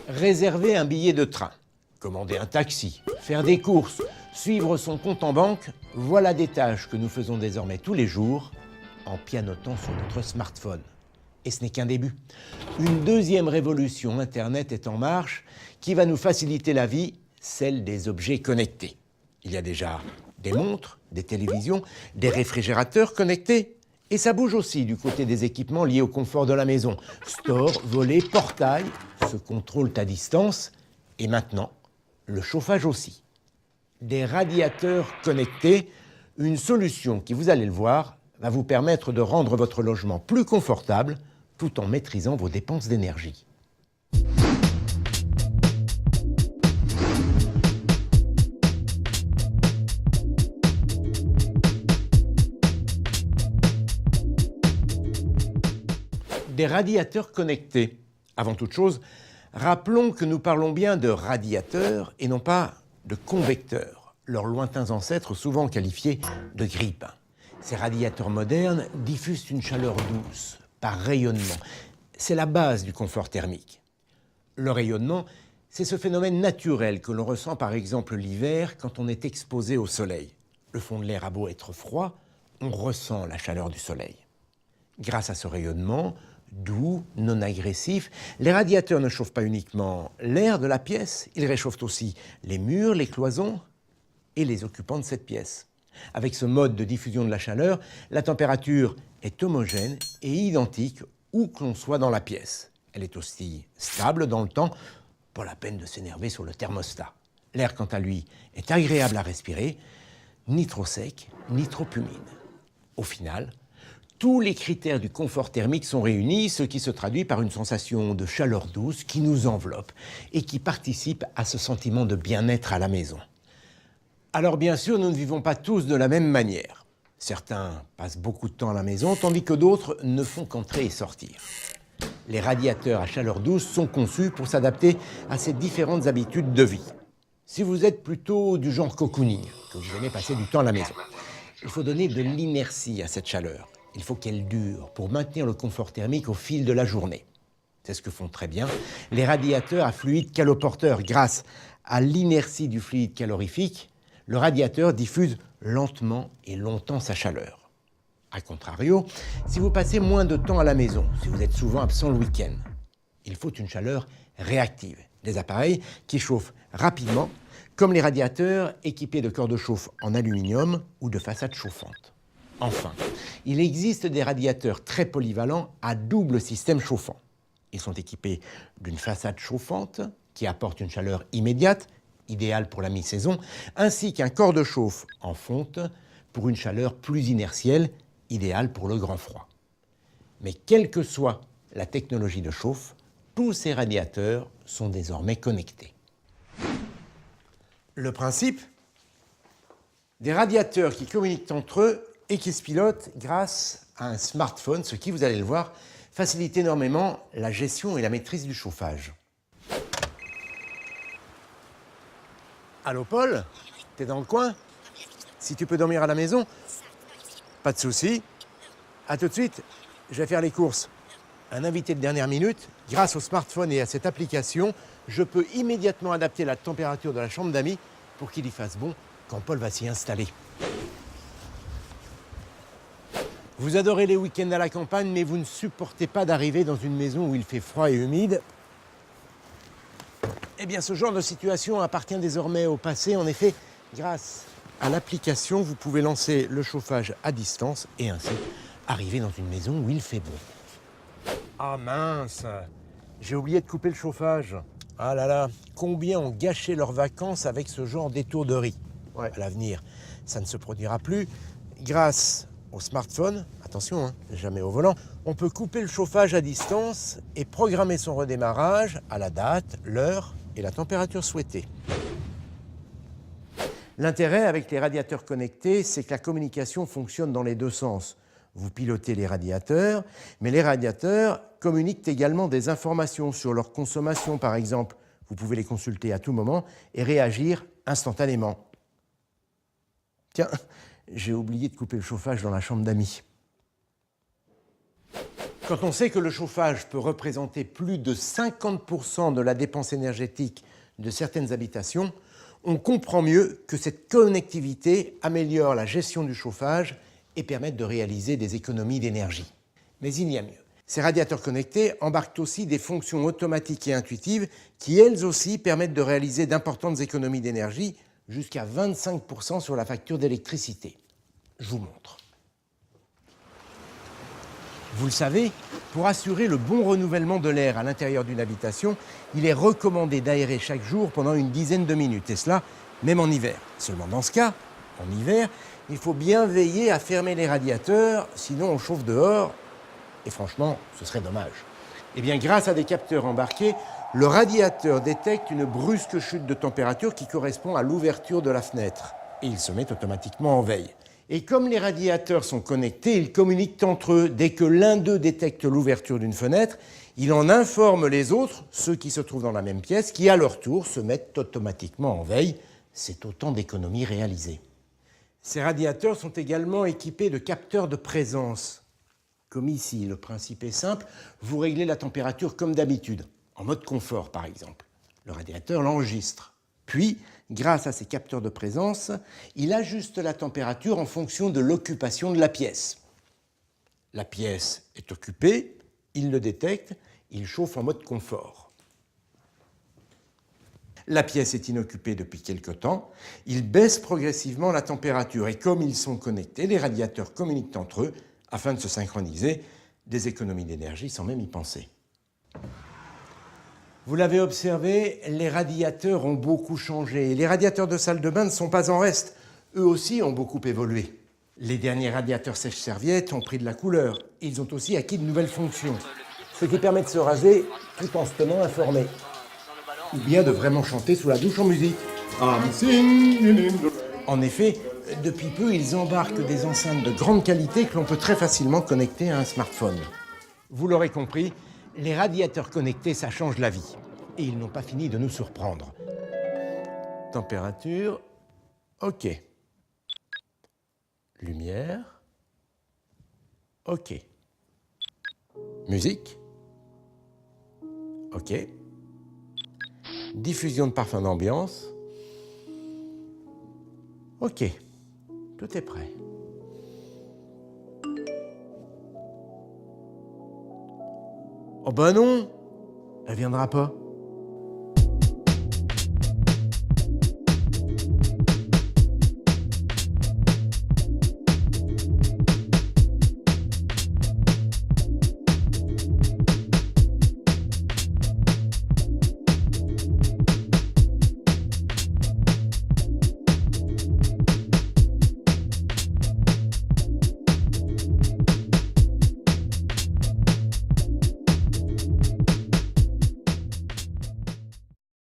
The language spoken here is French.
Réserver un billet de train, commander un taxi, faire des courses, suivre son compte en banque, voilà des tâches que nous faisons désormais tous les jours en pianotant sur notre smartphone. Et ce n'est qu'un début. Une deuxième révolution Internet est en marche qui va nous faciliter la vie, celle des objets connectés. Il y a déjà des montres, des télévisions, des réfrigérateurs connectés. Et ça bouge aussi du côté des équipements liés au confort de la maison. Stores, volets, portails se contrôlent à distance. Et maintenant, le chauffage aussi. Des radiateurs connectés, une solution qui, vous allez le voir, va vous permettre de rendre votre logement plus confortable tout en maîtrisant vos dépenses d'énergie. Des radiateurs connectés. Avant toute chose, rappelons que nous parlons bien de radiateurs et non pas de convecteurs, leurs lointains ancêtres souvent qualifiés de grille-pain. Ces radiateurs modernes diffusent une chaleur douce, par rayonnement. C'est la base du confort thermique. Le rayonnement, c'est ce phénomène naturel que l'on ressent par exemple l'hiver quand on est exposé au soleil. Le fond de l'air a beau être froid, on ressent la chaleur du soleil. Grâce à ce rayonnement, doux, non agressif, les radiateurs ne chauffent pas uniquement l'air de la pièce, ils réchauffent aussi les murs, les cloisons et les occupants de cette pièce. Avec ce mode de diffusion de la chaleur, la température est homogène et identique où que l'on soit dans la pièce. Elle est aussi stable dans le temps, pas la peine de s'énerver sur le thermostat. L'air, quant à lui, est agréable à respirer, ni trop sec, ni trop humide. Au final, tous les critères du confort thermique sont réunis, ce qui se traduit par une sensation de chaleur douce qui nous enveloppe et qui participe à ce sentiment de bien-être à la maison. Alors bien sûr, nous ne vivons pas tous de la même manière. Certains passent beaucoup de temps à la maison, tandis que d'autres ne font qu'entrer et sortir. Les radiateurs à chaleur douce sont conçus pour s'adapter à ces différentes habitudes de vie. Si vous êtes plutôt du genre cocooning, que vous aimez passer du temps à la maison, il faut donner de l'inertie à cette chaleur. Il faut qu'elle dure pour maintenir le confort thermique au fil de la journée. C'est ce que font très bien les radiateurs à fluide caloporteur. Grâce à l'inertie du fluide calorifique, le radiateur diffuse lentement et longtemps sa chaleur. A contrario, si vous passez moins de temps à la maison, si vous êtes souvent absent le week-end, il faut une chaleur réactive. Des appareils qui chauffent rapidement, comme les radiateurs équipés de corps de chauffe en aluminium ou de façades chauffantes. Enfin, il existe des radiateurs très polyvalents à double système chauffant. Ils sont équipés d'une façade chauffante qui apporte une chaleur immédiate, idéale pour la mi-saison, ainsi qu'un corps de chauffe en fonte pour une chaleur plus inertielle, idéale pour le grand froid. Mais quelle que soit la technologie de chauffe, tous ces radiateurs sont désormais connectés. Le principe des radiateurs qui communiquent entre eux et qui se pilotent grâce à un smartphone, ce qui, vous allez le voir, facilite énormément la gestion et la maîtrise du chauffage. Allô Paul, t'es dans le coin? Si tu peux dormir à la maison? Pas de souci. À tout de suite, je vais faire les courses. Un invité de dernière minute, grâce au smartphone et à cette application, je peux immédiatement adapter la température de la chambre d'amis pour qu'il y fasse bon quand Paul va s'y installer. Vous adorez les week-ends à la campagne, mais vous ne supportez pas d'arriver dans une maison où il fait froid et humide. Eh bien, ce genre de situation appartient désormais au passé. En effet, grâce à l'application, vous pouvez lancer le chauffage à distance et ainsi arriver dans une maison où il fait bon. Ah mince, j'ai oublié de couper le chauffage. Ah là là, combien ont gâché leurs vacances avec ce genre d'étourderie. Ouais. À l'avenir, ça ne se produira plus. Grâce au smartphone, attention, jamais au volant, on peut couper le chauffage à distance et programmer son redémarrage à la date, l'heure et la température souhaitée. L'intérêt avec les radiateurs connectés, c'est que la communication fonctionne dans les deux sens. Vous pilotez les radiateurs, mais les radiateurs communiquent également des informations sur leur consommation, par exemple. Vous pouvez les consulter à tout moment et réagir instantanément. Tiens, j'ai oublié de couper le chauffage dans la chambre d'amis. Quand on sait que le chauffage peut représenter plus de 50% de la dépense énergétique de certaines habitations, on comprend mieux que cette connectivité améliore la gestion du chauffage et permet de réaliser des économies d'énergie. Mais il y a mieux. Ces radiateurs connectés embarquent aussi des fonctions automatiques et intuitives qui, elles aussi, permettent de réaliser d'importantes économies d'énergie, jusqu'à 25% sur la facture d'électricité. Je vous montre. Vous le savez, pour assurer le bon renouvellement de l'air à l'intérieur d'une habitation, il est recommandé d'aérer chaque jour pendant une dizaine de minutes, et cela même en hiver. Seulement dans ce cas, en hiver, il faut bien veiller à fermer les radiateurs, sinon on chauffe dehors, et franchement, ce serait dommage. Eh bien, grâce à des capteurs embarqués, le radiateur détecte une brusque chute de température qui correspond à l'ouverture de la fenêtre, et il se met automatiquement en veille. Et comme les radiateurs sont connectés, ils communiquent entre eux. Dès que l'un d'eux détecte l'ouverture d'une fenêtre, il en informe les autres, ceux qui se trouvent dans la même pièce, qui à leur tour se mettent automatiquement en veille. C'est autant d'économies réalisées. Ces radiateurs sont également équipés de capteurs de présence. Comme ici, le principe est simple, vous réglez la température comme d'habitude, en mode confort par exemple. Le radiateur l'enregistre. Puis, grâce à ces capteurs de présence, il ajuste la température en fonction de l'occupation de la pièce. La pièce est occupée, il le détecte, il chauffe en mode confort. La pièce est inoccupée depuis quelque temps, il baisse progressivement la température et comme ils sont connectés, les radiateurs communiquent entre eux afin de se synchroniser, des économies d'énergie sans même y penser. Vous l'avez observé, les radiateurs ont beaucoup changé. Les radiateurs de salle de bain ne sont pas en reste. Eux aussi ont beaucoup évolué. Les derniers radiateurs sèche-serviettes ont pris de la couleur. Ils ont aussi acquis de nouvelles fonctions, ce qui permet de se raser tout en se tenant informé. Ou bien de vraiment chanter sous la douche en musique. En effet, depuis peu, ils embarquent des enceintes de grande qualité que l'on peut très facilement connecter à un smartphone. Vous l'aurez compris, les radiateurs connectés, ça change la vie. Et ils n'ont pas fini de nous surprendre. Température, OK. Lumière, OK. Musique, OK. Diffusion de parfums d'ambiance, OK. Tout est prêt. Oh ben non, elle viendra pas.